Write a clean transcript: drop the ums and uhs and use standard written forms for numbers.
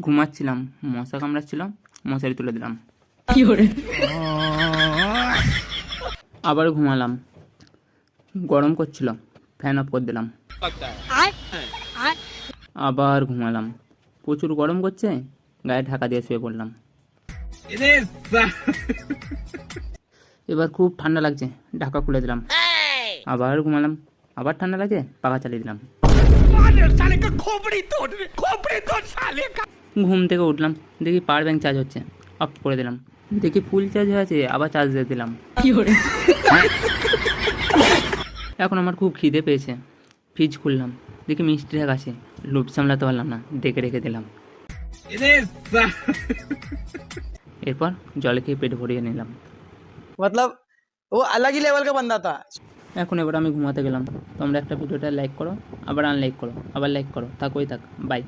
ঘুমাচ্ছিলাম, মশা কামড়াচ্ছিল, মশারি তুলে দিলাম। আবার ঘুমালাম, গরম করছিল, ফ্যান অফ করে দিলাম। আবার ঘুমালাম, প্রচুর গরম করছে, গায়ে ঢাকা দিয়ে শুয়ে পড়লাম। এবার খুব ঠান্ডা লাগছে, ঢাকা খুলে দিলাম। আবার ঘুমালাম, আবার ঠান্ডা লাগছে, পাখা চালিয়ে দিলাম। ঘুম থেকে উঠলাম, দেখি পাওয়ার ব্যাংক চার্জ হচ্ছে, অফ করে দিলাম। দেখি ফুল চার্জ হয়ে আছে, আবার চার্জ দিয়ে দিলাম। এখন আমার খুব খিদে পেয়েছে, ফ্রিজ খুললাম, দেখি মিষ্টি ঢাক আছে, লোভ সামলাতে পারলাম না, ডেকে রেখে দিলাম। এরপর জলে খেয়ে পেট ভরিয়ে নিলাম। मतलब वो अलग ही लेवल का बंदा था। এখন এবার আমি ঘুমাতে গেলাম। তোমরা একটা ভিডিওটা লাইক করো, আবার আনলাইক করো, আবার লাইক করো, থাকোই থাক, বাই।